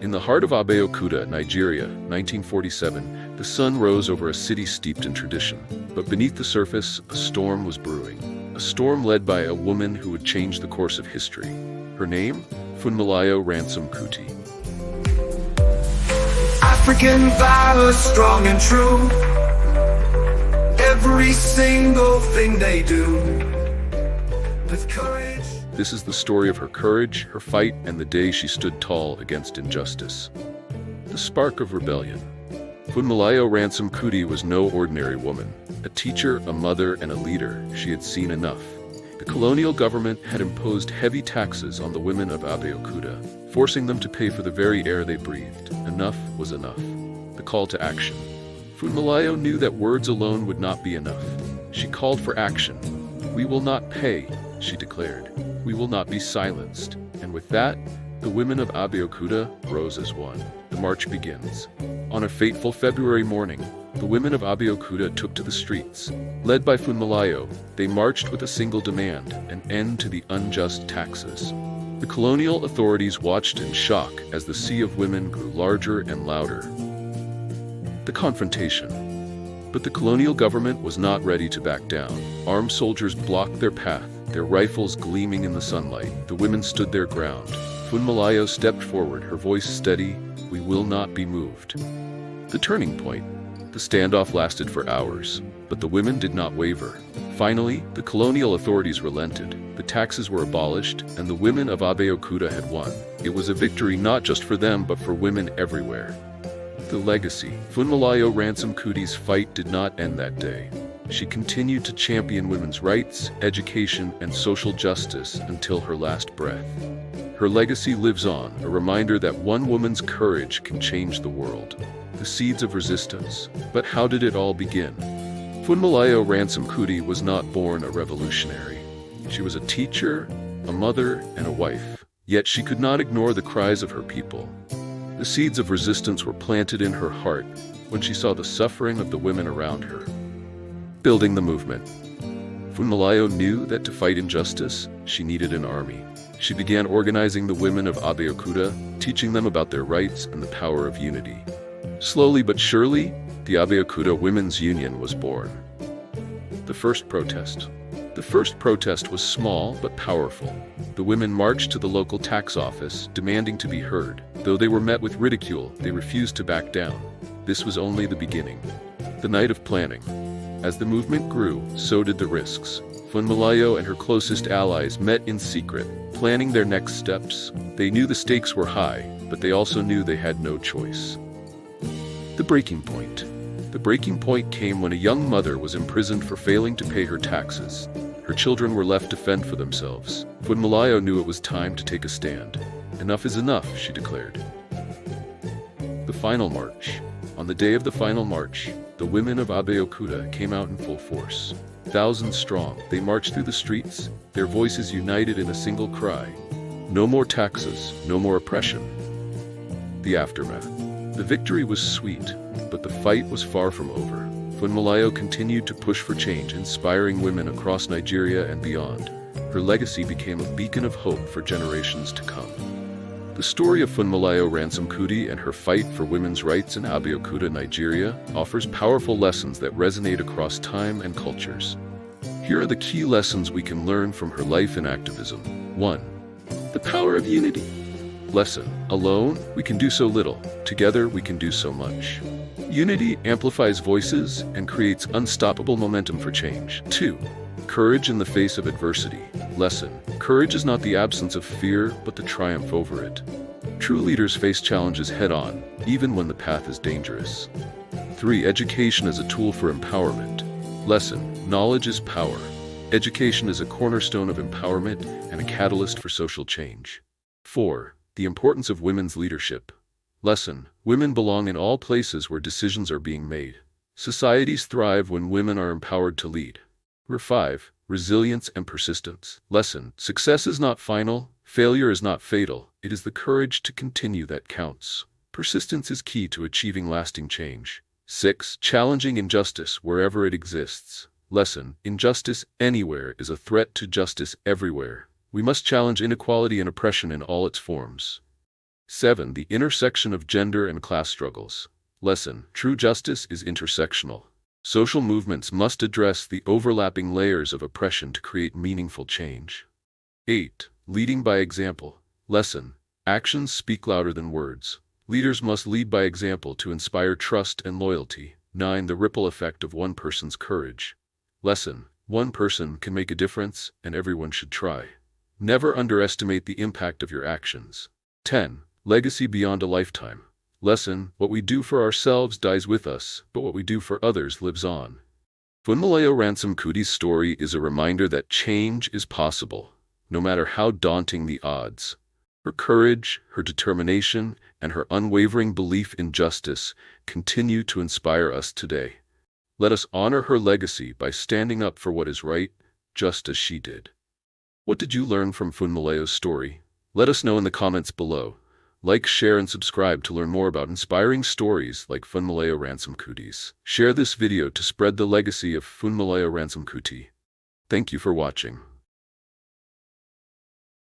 In the heart of Abeokuta, Nigeria, 1947, the sun rose over a city steeped in tradition. But beneath the surface, a storm was brewing. A storm led by a woman who would change the course of history. Her name? Funmilayo Ransome-Kuti. African valor, strong and true. Every single thing they do with courage. This is the story of her courage, her fight, and the day she stood tall against injustice. The spark of rebellion. Funmilayo Ransome-Kuti was no ordinary woman. A teacher, a mother, and a leader, she had seen enough. The colonial government had imposed heavy taxes on the women of Abeokuta, forcing them to pay for the very air they breathed. Enough was enough. The call to action. Funmilayo knew that words alone would not be enough. She called for action. "We will not pay," she declared. "We will not be silenced." And with that, the women of Abeokuta rose as one. The march begins. On a fateful February morning, the women of Abeokuta took to the streets. Led by Funmilayo, they marched with a single demand: an end to the unjust taxes. The colonial authorities watched in shock as the sea of women grew larger and louder. The confrontation. But the colonial government was not ready to back down. Armed soldiers blocked their path, their rifles gleaming in the sunlight. The women stood their ground. Funmilayo stepped forward, her voice steady: "We will not be moved." The turning point. The standoff lasted for hours, but the women did not waver. Finally, the colonial authorities relented. The taxes were abolished, and the women of Abeokuta had won. It was a victory not just for them, but for women everywhere. The legacy. Funmilayo Ransome-Kuti's fight did not end that day. She continued to champion women's rights, education, and social justice until her last breath. Her legacy lives on, a reminder that one woman's courage can change the world. The seeds of resistance. But how did it all begin? Funmilayo Ransome-Kuti was not born a revolutionary. She was a teacher, a mother, and a wife. Yet she could not ignore the cries of her people. The seeds of resistance were planted in her heart when she saw the suffering of the women around her. Building the movement. Funmilayo knew that to fight injustice, she needed an army. She began organizing the women of Abeokuta, teaching them about their rights and the power of unity. Slowly but surely, the Abeokuta Women's Union was born. The first protest. The first protest was small but powerful. The women marched to the local tax office, demanding to be heard. Though they were met with ridicule, they refused to back down. This was only the beginning. The night of planning. As the movement grew, so did the risks. Funmilayo and her closest allies met in secret, planning their next steps. They knew the stakes were high, but they also knew they had no choice. The breaking point. The breaking point came when a young mother was imprisoned for failing to pay her taxes. Her children were left to fend for themselves. Funmilayo knew it was time to take a stand. "Enough is enough," she declared. The final march. On the day of the final march, the women of Abeokuta came out in full force. Thousands strong, they marched through the streets, their voices united in a single cry: "No more taxes, no more oppression." The aftermath. The victory was sweet, but the fight was far from over. Funmilayo continued to push for change, inspiring women across Nigeria and beyond. Her legacy became a beacon of hope for generations to come. The story of Funmilayo Ransome-Kuti and her fight for women's rights in Abeokuta, Nigeria, offers powerful lessons that resonate across time and cultures. Here are the key lessons we can learn from her life and activism. 1. The power of unity. Lesson: alone, we can do so little. Together, we can do so much. Unity amplifies voices and creates unstoppable momentum for change. 2. Courage in the face of adversity. Lesson: courage is not the absence of fear, but the triumph over it. True leaders face challenges head-on, even when the path is dangerous. 3. Education as a tool for empowerment. Lesson: knowledge is power. Education is a cornerstone of empowerment and a catalyst for social change. 4. The importance of women's leadership. Lesson: women belong in all places where decisions are being made. Societies thrive when women are empowered to lead. 5. Resilience and persistence. Lesson: success is not final, failure is not fatal, it is the courage to continue that counts. Persistence is key to achieving lasting change. 6. Challenging injustice wherever it exists. Lesson: injustice anywhere is a threat to justice everywhere. We must challenge inequality and oppression in all its forms. 7. The intersection of gender and class struggles. Lesson: true justice is intersectional. Social movements must address the overlapping layers of oppression to create meaningful change. 8. Leading by example. Lesson: actions speak louder than words. Leaders must lead by example to inspire trust and loyalty. 9. The ripple effect of one person's courage. Lesson: one person can make a difference, and everyone should try. Never underestimate the impact of your actions. 10. Legacy beyond a lifetime. Lesson: what we do for ourselves dies with us, but what we do for others lives on. Funmilayo Ransome-Kuti's story is a reminder that change is possible, no matter how daunting the odds. Her courage, her determination, and her unwavering belief in justice continue to inspire us today. Let us honor her legacy by standing up for what is right, just as she did. What did you learn from Funmilayo's story? Let us know in the comments below. Like, share, and subscribe to learn more about inspiring stories like Funmilayo Ransome-Kuti's. Share this video to spread the legacy of Funmilayo Ransome-Kuti. Thank you for watching.